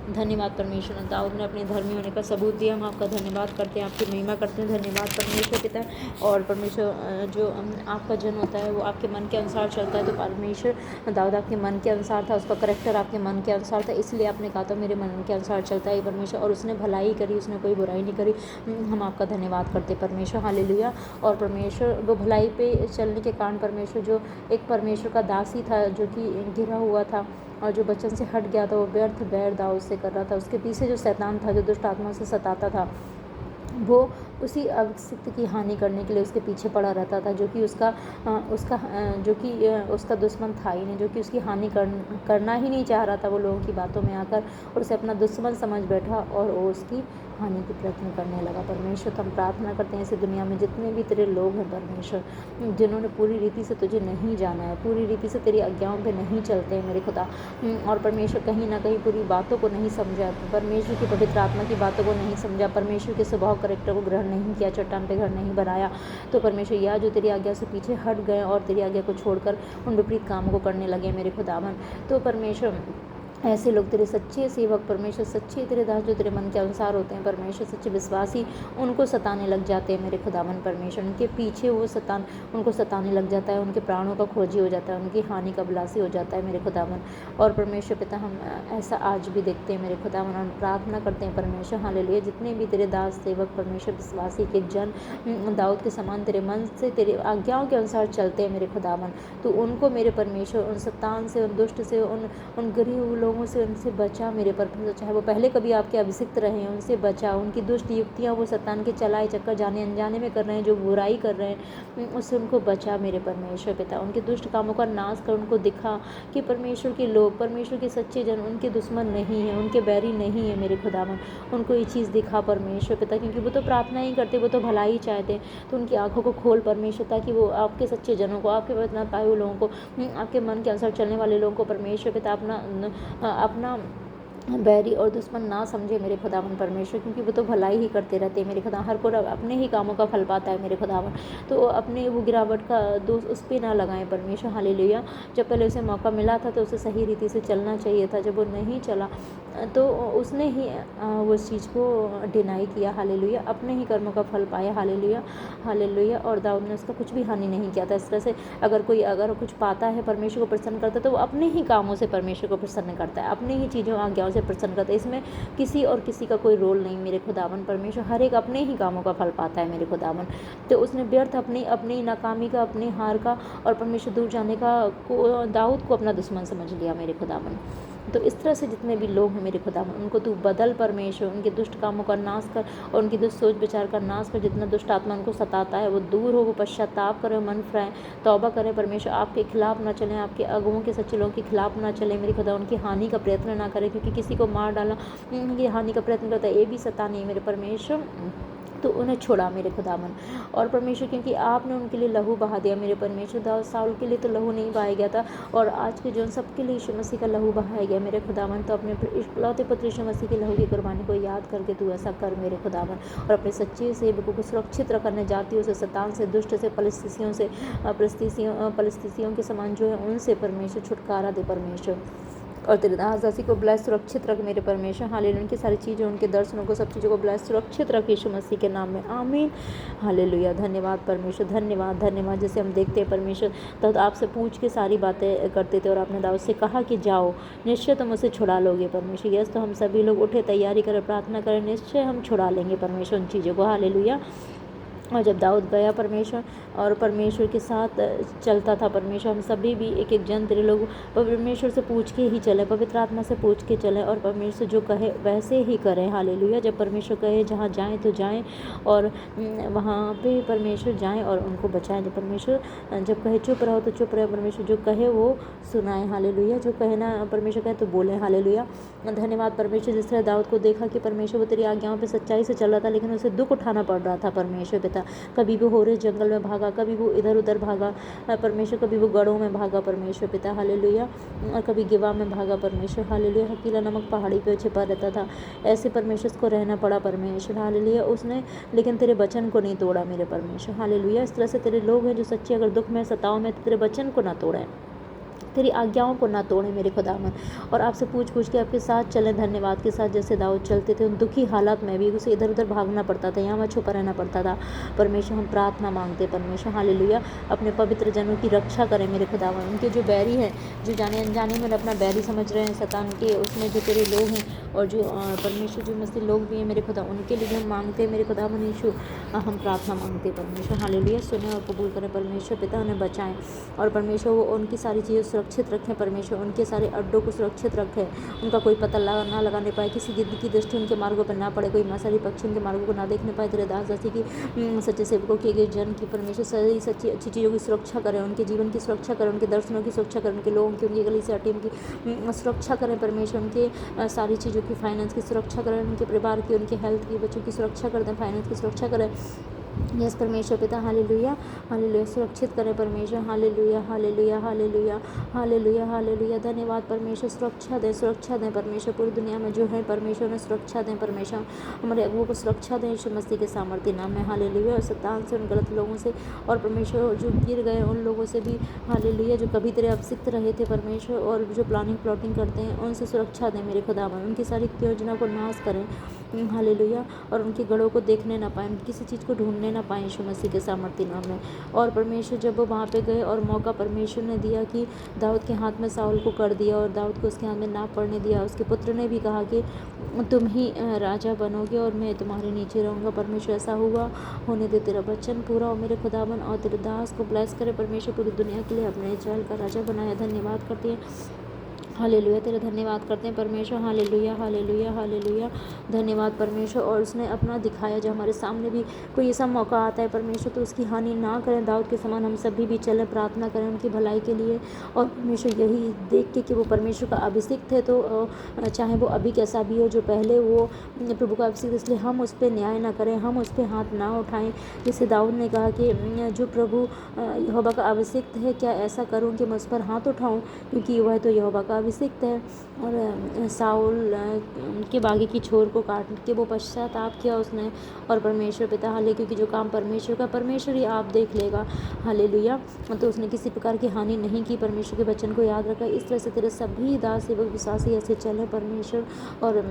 धन्यवाद परमेश्वर। दाऊद ने अपने धर्मी होने का सबूत दिया। हम आपका धन्यवाद करते हैं, आपकी महिमा करते हैं। धन्यवाद परमेश्वर पिता। और परमेश्वर जो आपका जन होता है वो आपके मन के अनुसार चलता है। तो परमेश्वर दाऊद आपके मन के अनुसार था, उसका करैक्टर आपके मन के अनुसार था, इसलिए आपने कहा था मेरे मन के अनुसार चलता है परमेश्वर। और उसने भलाई करी, उसने कोई बुराई नहीं करी। हम आपका धन्यवाद करते हैं परमेश्वर। हालेलुया। और परमेश्वर वो भलाई पे चलने के कारण परमेश्वर जो एक परमेश्वर का दासी था जो कि गिरा हुआ था और जो वचन से हट गया था, वो व्यर्थ बैर दाऊद से कर रहा था। उसके पीछे जो शैतान था, जो दुष्ट आत्मा से सताता था, वो उसी अभिषिक्त की हानि करने के लिए उसके पीछे पड़ा रहता था, जो कि उसका दुश्मन था ही नहीं, जो कि उसकी हानि करना ही नहीं चाह रहा था। वो लोगों की बातों में आकर और उसे अपना दुश्मन समझ बैठा और वो उसकी हानि की प्रयत्न करने लगा। परमेश्वर तो हम प्रार्थना करते हैं इस दुनिया में जितने भी तेरे लोग हैं परमेश्वर, जिन्होंने पूरी रीति से तुझे नहीं जाना है, पूरी रीति से तेरी आज्ञाओं पे नहीं चलते हैं मेरे खुदा, और परमेश्वर कहीं ना कहीं पूरी बातों को नहीं समझा, परमेश्वर की पवित्र आत्मा की बातों को नहीं समझा, परमेश्वर के स्वभाव करैक्टर को ग्रहण नहीं किया, चट्टान पे घर नहीं बनाया, तो परमेश्वर या जो तेरी आज्ञा से पीछे हट गए और तेरी आज्ञा को छोड़कर उन विपरीत कामों को करने लगे मेरे खुदावन, तो परमेश्वर ऐसे लोग तेरे सच्चे सेवक परमेश्वर, सच्चे तेरे दास जो तेरे मन के अनुसार होते हैं परमेश्वर, सच्चे विश्वासी उनको सताने लग जाते हैं मेरे खुदावन परमेश्वर। उनके पीछे वो उनको सताने लग जाता है, उनके प्राणों का खोजी हो जाता है, उनकी हानि का बिलासी हो जाता है मेरे खुदावन। और परमेश्वर पिता हम ऐसा आज भी देखते हैं मेरे खुदावन, हम प्रार्थना करते हैं परमेश्वर हालेलुया। जितने भी तेरे दास सेवक परमेश्वर विश्वासी के जन दाऊद के समान तेरे मन से तेरे आज्ञाओं के अनुसार चलते हैं मेरे खुदावन, तो उनको मेरे परमेश्वर उन शैतान से, उन दुष्ट से, उन गरीब लोगों से उनसे बचा मेरे परमेश्वर। चाहे वो पहले कभी आपके अभिषिक्त रहे हैं, उनसे बचा। उनकी दुष्ट युक्तियाँ वो शैतान के चलाए चक्कर जाने अनजाने में कर रहे हैं, जो बुराई कर रहे हैं, उससे उनको बचा मेरे परमेश्वर पिता। उनके दुष्ट कामों का नाश कर उनको दिखा कि परमेश्वर के लोग, परमेश्वर के सच्चे जन उनके दुश्मन नहीं है, उनके बैरी नहीं है मेरे खुदावन। उनको ये चीज़ दिखा परमेश्वर पिता, क्योंकि वो तो प्रार्थना ही करते, वो तो भलाई चाहते, तो उनकी आंखों को खोल परमेश्वर, ताकि वो आपके सच्चे जनों को, आपके वचन पाए हुए लोगों को, आपके मन के अनुसार चलने वाले लोगों को परमेश्वर पिता अपना बैरी और दुश्मन ना समझे मेरे खुदावन परमेश्वर, क्योंकि वो तो भलाई ही करते रहते हैं मेरे खुदा। हर कोई अपने ही कामों का फल पाता है मेरे खुदावन, तो अपने वो गिरावट का दोष उस पर ना लगाएं परमेश्वर हालेलुया। जब पहले उसे मौका मिला था तो उसे सही रीति से चलना चाहिए था, जब वो नहीं चला तो उसने ही वो चीज़ को डिनाई किया हालेलुया, अपने ही कर्मों का फल पाया हालेलुया हालेलुया। और दाऊद ने उसका कुछ भी हानि नहीं किया था। इस तरह से अगर कुछ पाता है परमेश्वर को प्रसन्न करता है, तो वो अपने ही कामों से परमेश्वर को प्रसन्न करता है, अपने ही चीज़ों आज्ञाओं से प्रसन्न करता है। इसमें किसी और किसी का कोई रोल नहीं मेरे खुदावन परमेश्वर, हर एक अपने ही कामों का फल पाता है मेरे खुदावन। तो उसने व्यर्थ अपनी नाकामी का, अपनी हार का और परमेश्वर दूर जाने का दाऊद को अपना दुश्मन समझ लिया मेरे खुदावन। तो इस तरह से जितने भी लोग हैं मेरे खुदावन, उनको तू बदल परमेश्वर, उनके दुष्ट कामों का नाश कर और उनकी दुष्ट सोच विचार का नाश कर। जितना दुष्ट आत्मा उनको सताता है वो दूर हो, वो पश्चाताप करे, मन फिराए, तौबा करें परमेश्वर, आपके खिलाफ ना चलें, आपके अगुओं के सच्चे लोगों के खिलाफ ना चलें मेरे खुदा। उनकी हानि का प्रयत्न ना करें, क्योंकि किसी को मार डालना, ये हानि का प्रयत्न करता है, ये भी सता नहीं मेरे परमेश्वर, तो उन्हें छोड़ा मेरे खुदावन। और परमेश्वर क्योंकि आपने उनके लिए लहू बहा दिया मेरे परमेश्वर, दाऊद साउल के लिए तो लहू नहीं बहाया गया था, और आज के जो सबके लिए यीशु मसीह का लहू बहाया गया मेरे खुदावन। तो अपने इकलौते पुत्र यीशु मसीह के लहू की कुर्बानी को याद करके तू ऐसा कर मेरे खुदावन, और अपने सच्चे सेवकों को सुरक्षित रखने, जातियों से, शैतान से, दुष्ट से, फलिस्तीसियों के समान जो है उनसे परमेश्वर छुटकारा दे परमेश्वर। और तेरे दास दासी को ब्लेस सुरक्षित रख मेरे परमेश्वर हालेलुया। उनकी सारी चीज़ें, उनके दर्शनों को, सब चीज़ों को ब्लेस सुरक्षित रख यीशु मसीह के नाम में, आमीन हालेलुया। धन्यवाद परमेश्वर, धन्यवाद धन्यवाद। जैसे हम देखते हैं परमेश्वर दाऊद आपसे पूछ के सारी बातें करते थे, और आपने दाऊद से कहा कि जाओ, निश्चय तुम उसे छुड़ा लोगे परमेश्वर। यस, तो हम सभी लोग उठे, तैयारी करें, प्रार्थना करें, निश्चय हम छुड़ा लेंगे परमेश्वर उन चीज़ों को हालेलुया। और जब दाऊद गया परमेश्वर और परमेश्वर के साथ चलता था परमेश्वर, हम सभी भी एक एक जन तेरे लोग परमेश्वर से पूछ के ही चलें, पवित्र आत्मा से पूछ के चलें, और परमेश्वर जो कहे वैसे ही करें हालेलुया। जब परमेश्वर कहे जहाँ जाएं तो जाएं, और वहाँ पे परमेश्वर जाएं और उनको बचाएं। जब परमेश्वर जब कहे चुप रहो तो चुप रहे परमेश्वर, जो कहे वो सुनाएं हालेलुया, जो कहे ना परमेश्वर कहे तो बोलें हालेलुया। धन्यवाद परमेश्वर। जिस तरह दाऊद को देखा कि परमेश्वर वो तेरी आज्ञाओं पे सच्चाई से चल रहा था, लेकिन उसे दुख उठाना पड़ रहा था परमेश्वर पिता। कभी वो होरे जंगल में भागा, कभी वो इधर उधर भागा परमेश्वर, कभी वो गढ़ों में भागा परमेश्वर पिता हालेलुया, और कभी गिवा में भागा परमेश्वर हालेलुया। हकीला नमक पहाड़ी पे छिपा रहता था, ऐसे परमेश्वर को रहना पड़ा परमेश्वर हालेलुया। उसने लेकिन तेरे वचन को नहीं तोड़ा मेरे परमेश्वर हालेलुया। इस तरह से तेरे लोग हैं जो सच्चे अगर दुख में, सताव में, तेरे वचन को ना तोड़ें तेरी आज्ञाओं को ना तोड़ें मेरे खुदावन, और आपसे पूछ के आपके साथ चलें धन्यवाद के साथ। जैसे दाऊद चलते थे उन दुखी हालात में भी उसे इधर उधर भागना पड़ता था, यहाँ वहाँ छुपा रहना पड़ता था। परमेश्वर हम प्रार्थना मांगते परमेश्वर हालेलुया, अपने पवित्र जनों की रक्षा करें मेरे खुदावन। उनके जो बैरी हैं, जो जाने अनजाने में अपना बैरी समझ रहे हैं शैतान के, उसमें जो तेरे लोग हैं और जो परमेश्वर जो मसीह लोग भी हैं मेरे खुदा, उनके लिए हम मांगते हैं मेरे खुदावन यीशु, हम प्रार्थना मांगते हैं परमेश्वर हालेलुया। सुने और कबूल करें परमेश्वर पिता, उन्हें बचाएं और परमेश्वर वो उनकी सारी चीज़ें सुरक्षित रखें परमेश्वर, उनके सारे अड्डों को सुरक्षित रखें, उनका कोई पता ना लगाने पाए, किसी गिद्ध की दृष्टि उनके मार्गों पर ना पड़े, कोई मांसाहारी पक्षी उनके मार्गों को ना देखने पाए। तेरे दास दासी की सच्चे सेवकों के लिए जन की परमेश्वर सही सच्ची अच्छी चीज़ों की सुरक्षा करें, उनके जीवन की सुरक्षा करें, उनके दर्शनों की सुरक्षा करें, उनके लोगों की, उनकी कलीसिया टीम की सुरक्षा करें परमेश्वर, उनके सारी चीज़ों की फाइनेंस की सुरक्षा करें, उनके परिवार की, उनके हेल्थ की, बच्चों की सुरक्षा कर दें, फाइनेंस की सुरक्षा करें। यस परमेश्वर पिता हालेलुया हालेलुया, सुरक्षित करें परमेश्वर hallelujah hallelujah hallelujah hallelujah hallelujah. धन्यवाद परमेश्वर, सुरक्षा दें परमेश्वर, पूरी दुनिया में जो है परमेश्वर ने सुरक्षा दें परमेश्वर, हमारे अगुओं को सुरक्षा दें यीशु मसीह के सामर्थ्य नाम में हालेलुया। और शैतान से, उन गलत लोगों से और परमेश्वर जो गिर गए उन लोगों से भी हालेलुया, जो कभी तेरे अभिषिक्त रहे थे परमेश्वर और जो प्लानिंग प्लॉटिंग करते हैं उनसे सुरक्षा दें मेरे खुदावन, उनकी सारी योजना को नाश करें हालेलुया, और उनके गढ़ों को देखने ना पाएँ, किसी चीज़ को ढूंढने ना पाएँ यीशु मसीह के सामर्थ्य नाम में। और परमेश्वर जब वो वहाँ पे गए और मौका परमेश्वर ने दिया कि दाऊद के हाथ में साउल को कर दिया और दाऊद को उसके हाथ में ना पड़ने दिया, उसके पुत्र ने भी कहा कि तुम ही राजा बनोगे और मैं तुम्हारे नीचे रहूँगा। परमेश्वर ऐसा हुआ, होने दे तेरा वचन पूरा हो मेरे खुदावन, और तेरे दास को ब्लेस करे परमेश्वर, पूरी दुनिया के लिए अपने इस्राएल का राजा बनाया। धन्यवाद करते हैं हालेलुया, तेरा धन्यवाद करते हैं परमेश्वर हालेलुया हालेलुया हालेलुया। धन्यवाद परमेश्वर, और उसने अपना दिखाया, जो हमारे सामने भी कोई ऐसा मौका आता है परमेश्वर तो उसकी हानि ना करें, दाऊद के समान हम सभी भी चलें, प्रार्थना करें उनकी भलाई के लिए। और परमेश्वर यही देख के कि वो परमेश्वर का अभिषिक्त है, तो चाहे वो अभी कैसा भी हो, जो पहले वो प्रभु का अभिषिक्त, इसलिए हम उस पर न्याय ना करें, हम उस पर हाथ ना उठाएं। जैसे दाऊद ने कहा कि जो प्रभु यहोवा का अभिषिक्त है, क्या ऐसा करूं कि मैं उस पर हाथ उठाऊं, क्योंकि वह तो यहोवा का अभिषिक्त है। और साउल के बागी की छोर को काट के वो पश्चाताप किया उसने, और परमेश्वर पिता हाले, क्योंकि जो काम परमेश्वर का परमेश्वर ही आप देख लेगा हालेलुया, तो उसने किसी प्रकार की हानि नहीं की, परमेश्वर के वचन को याद रखा। इस तरह से तेरे सभी दास सेवक विश्वासी ऐसे चले परमेश्वर, और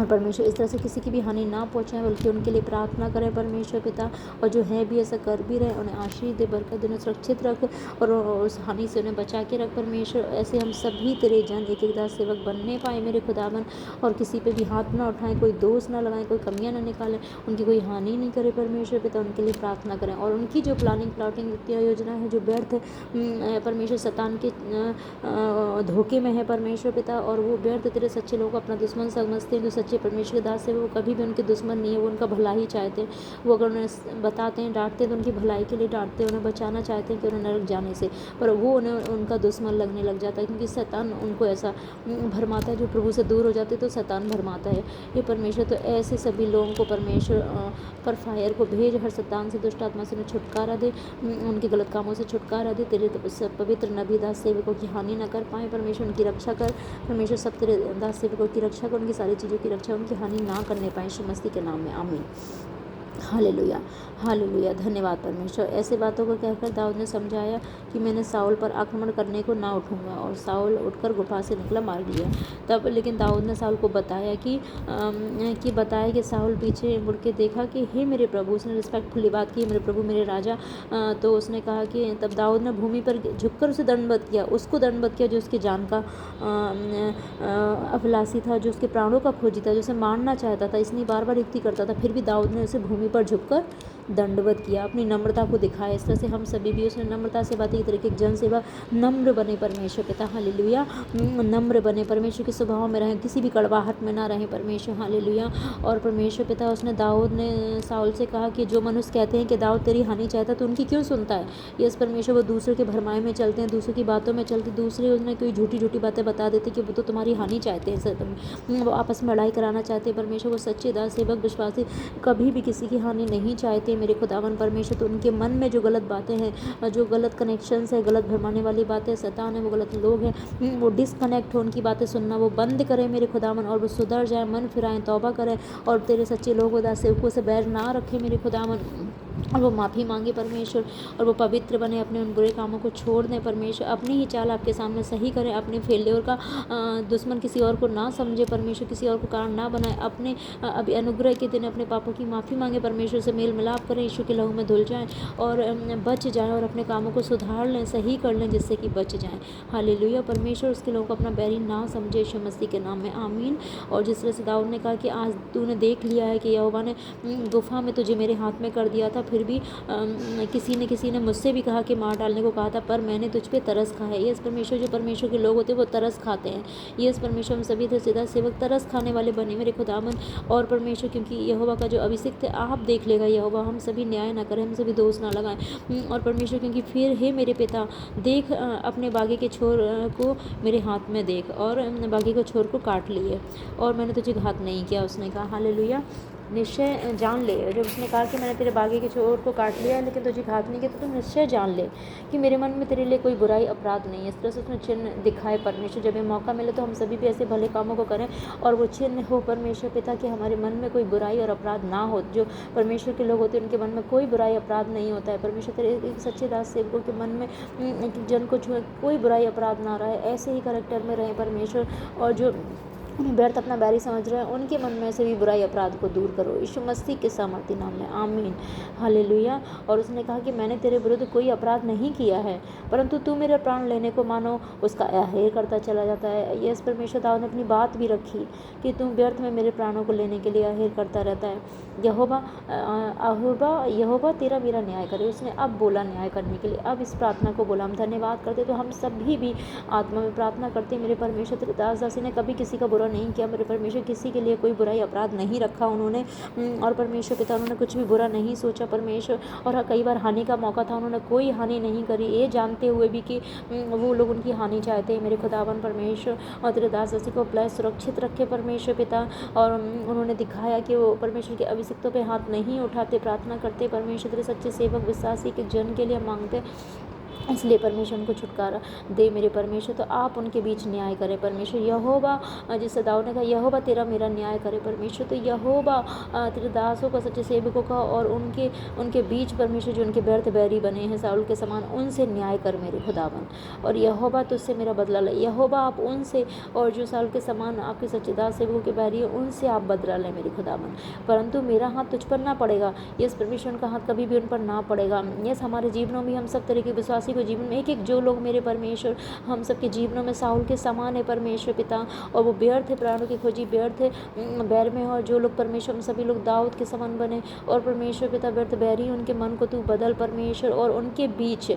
परमेश्वर इस तरह से किसी की भी हानि ना पहुँचाएं, बल्कि उनके लिए प्रार्थना करें परमेश्वर पिता, और जो है भी ऐसा कर भी रहे उन्हें आशीष दे, बरकत देना, सुरक्षित रख और उस हानि से उन्हें बचा के रख परमेश्वर। ऐसे हम सभी तेरे जन एक एक दास सेवक बनने पाए मेरे खुदावन, और किसी पे भी हाथ ना उठाएं, कोई दोष ना लगाएं, कोई कमियां ना निकालें, उनकी कोई हानि नहीं करे परमेश्वर पिता, उनके लिए प्रार्थना करें। और उनकी जो प्लानिंग प्लॉटिंग योजना है जो व्यर्थ परमेश्वर शैतान के धोखे में है परमेश्वर पिता, और वो व्यर्थ तेरे सच्चे लोगों को अपना दुश्मन समझते हैं। जो सच्चे परमेश्वर के दास है वो कभी भी उनके दुश्मन नहीं है, वो उनका भला ही चाहते हैं। वो अगर उन्हें बताते हैं, डांटते हैं तो उनकी भलाई के लिए डांटते हैं, उन्हें बचाना चाहते हैं कि उन्हें नरक जाने से, पर वो उन्हें उनका दुश्मन लगने लग जाता है, क्योंकि शैतान उनको ऐसा भरमाता है। जो प्रभु से दूर हो जाते तो शैतान भरमाता है ये परमेश्वर। तो ऐसे सभी लोगों को परमेश्वर पर फायर को भेज, हर शैतान से, दुष्ट आत्मा से छुटकारा दे, उनके गलत कामों से छुटकारा दे। तेरे पवित्र नबी दास सेवकों की हानि न कर पाए परमेश्वर, उनकी रक्षा कर परमेश्वर, सब तेरे दास सेवकों की रक्षा कर, उनकी सारी चीज़ों की रक्षा, उनकी हानि ना करने पाए यीशु मसीह के नाम में आमीन हालेलुया हालेलुया। धन्यवाद परमेश्वर। ऐसे बातों को कहकर दाऊद ने समझाया कि मैंने साउल पर आक्रमण करने को ना उठूंगा, और साउल उठकर गुफा से निकला, मार लिया। तब लेकिन दाऊद ने साउल को बताया कि साउल पीछे मुड़ के देखा कि हे मेरे प्रभु, उसने रिस्पेक्टफुली बात की, मेरे प्रभु मेरे राजा। तो उसने कहा कि तब दाऊद ने भूमि पर झुककर उसे दंडवत किया, उसको दंडवत किया जो उसकी जान का अभिलाषी था, जो उसके प्राणों का खोजी था, जो उसे मारना चाहता था, इसलिए बार बार युक्ति करता था, फिर भी दाऊद ने उसे भूमि पर झुककर दंडवत किया, अपनी नम्रता को दिखाया। इस तरह से हम सभी भी उसने नम्रता से बातें की, तरह के जन सेवा नम्र बने परमेश्वर पिता हालेलुया, नम्र बने परमेश्वर के स्वभाव में रहें, किसी भी कड़वाहट में ना रहें परमेश्वर हालेलुया। और परमेश्वर पिता उसने दाऊद ने साउल से कहा कि जो मनुष्य कहते हैं कि दाऊद तेरी हानि चाहता तो उनकी क्यों सुनता है। यस परमेश्वर, वो दूसरों के भरमाए में चलते हैं, दूसरों की बातों में चलते, दूसरे उन्हें कोई झूठी बातें बता देते कि वो तो तुम्हारी हानि चाहते हैं, वो आपस में लड़ाई कराना चाहते हैं परमेश्वर। वो सच्चे दास सेवक विश्वासी कभी भी किसी की हानि नहीं चाहते मेरे खुदावन परमेश्वर। तो उनके मन में जो गलत बातें हैं, जो गलत कनेक्शंस है, गलत भरमाने वाली बातें, शैतान है, वो गलत लोग हैं, वो डिसकनेक्ट हो, उनकी बातें सुनना वो बंद करें मेरे खुदावन, और वो सुधर जाए, मन फिराएं, तौबा करें, और तेरे सच्चे लोगों दास सेवकों से बैर ना रखें मेरे खुदावन। और वो माफ़ी मांगे परमेश्वर, और वो पवित्र बने, अपने उन बुरे कामों को छोड़ दें परमेश्वर, अपनी ही चाल आपके सामने सही करें, अपने फेल्योर का दुश्मन किसी और को ना समझे परमेश्वर, किसी और को कारण ना बनाए, अपने अभी अनुग्रह के दिन अपने पापों की माफ़ी मांगे परमेश्वर से, मेल मिलाप करें, यीशु के लहू में धुल जाएं और बच जाएं, और अपने कामों को सुधार लें, सही कर लें, जिससे कि बच जाएं। हालेलुया। परमेश्वर उसके लोगों को अपना बैरी ना समझे, यीशु मसीह के नाम में आमीन। और जिस तरह से दाऊद ने कहा कि आज तूने देख लिया है कि यहोवा ने गुफा में तुझे मेरे हाथ में कर दिया था, फिर भी किसी ने मुझसे भी कहा कि मार डालने को कहा था, पर मैंने तुझ पे तरस खा है। यस परमेश्वर, जो परमेश्वर के लोग होते हैं वो तरस खाते हैं। यस परमेश्वर, हम सभी थे सीधा सेवक तरस खाने वाले बने मेरे खुदावन। और परमेश्वर, क्योंकि यहोवा का जो अभिषिक्त है आप देख लेगा यहोवा, हम सभी न्याय ना करें, हम सभी दोष ना लगाएं। और परमेश्वर, क्योंकि फिर हे मेरे पिता देख, अपने बागी के छोर को मेरे हाथ में देख, और बागी के छोर को काट लिए, और मैंने तुझे घात नहीं किया। उसने कहा हालेलुया। निश्चय जान ले, जब उसने कहा कि मैंने तेरे बागी के छोर को काट लिया है लेकिन तुझे घात नहीं किया, तो तुम निश्चय जान ले कि मेरे मन में तेरे लिए कोई बुराई अपराध नहीं है। इस तरह से उसने चिन्ह दिखाए परमेश्वर। जब ये मौका मिले तो हम सभी भी ऐसे भले कामों को करें, और वो चिन्ह हो परमेश्वर पिता कि हमारे मन में कोई बुराई और अपराध ना हो। जो परमेश्वर के लोग होते हैं उनके मन में कोई बुराई अपराध नहीं होता है परमेश्वर। तेरे एक सच्चे दास सेवकों के मन में जन को छुए कोई बुराई अपराध ना रहे, ऐसे ही करैक्टर में रहे परमेश्वर। और जो उन्हें व्यर्थ अपना बैरी समझ रहे हैं उनके मन में से भी बुराई अपराध को दूर करो, यीशु मसीह के सामर्थी नाम में आमीन। हालेलुया। और उसने कहा कि मैंने तेरे विरुद्ध कोई अपराध नहीं किया है, परंतु तू मेरे प्राण लेने को मानो उसका अहेर करता चला जाता है। यस परमेश्वर, दाऊद ने अपनी बात भी रखी कि तू व्यर्थ में मेरे प्राणों को लेने के लिए अहेर करता रहता है। यहोवा तेरा मेरा न्याय करे। उसने अब बोला न्याय करने के लिए, अब इस प्रार्थना को बोला। हम धन्यवाद करते तो हम सभी भी आत्मा में प्रार्थना करते मेरे परमेश्वर, तेरे दास दासी ने कभी किसी का बुरा नहीं किया मेरे परमेश्वर, किसी के लिए कोई बुराई अपराध नहीं रखा उन्होंने। और परमेश्वर पिता, उन्होंने कुछ भी बुरा नहीं सोचा परमेश्वर, और कई बार हानि का मौका था उन्होंने कोई हानि नहीं करी, ये जानते हुए भी कि वो लोग उनकी हानि चाहते हैं मेरे खुदावन परमेश्वर। और तेरे दास दासी को अपना सुरक्षित रखे परमेश्वर पिता, और उन्होंने दिखाया कि वो परमेश्वर के अभिषिक्तों पे हाथ नहीं उठाते, प्रार्थना करते परमेश्वर। तेरे सच्चे सेवक विश्वासी के जन के लिए मांगते, इसलिए परमेश्वर उनको छुटकारा दे मेरे परमेश्वर। तो आप उनके बीच न्याय करें परमेश्वर। यहोवा, जिससे दाऊद ने कहा यहोवा तेरा मेरा न्याय करे परमेश्वर, तो यहोवा तेरे दासों का, सच्चे सेवकों का, और उनके बीच परमेश्वर जो उनके व्यर्थ बैरी बने हैं साउल के समान, उनसे न्याय कर मेरे खुदावन। और यहोवा तुझसे मेरा बदला ले, यहोवा आप उनसे, और जो साउल के समान आपके सच्चे दास सेवकों के बैरी है उनसे आप बदला लें मेरे खुदावन। परंतु मेरा हाथ तुझ पर ना पड़ेगा। यस परमेश्वर, उनका हाथ कभी भी उन पर ना पड़ेगा। यस, हमारे जीवनों में हम सब तरह के विश्वासी को जीवन में एक जो लोग मेरे परमेश्वर हम सबके जीवनों में साउल के समान है परमेश्वर पिता, और वो व्यर्थ है, प्राणों की खोजी व्यर्थ है बैर में, और जो लोग परमेश्वर हम सभी लोग दाऊद के समान बने, और परमेश्वर पिता व्यर्थ बैरी उनके मन को तू बदल परमेश्वर, और उनके बीच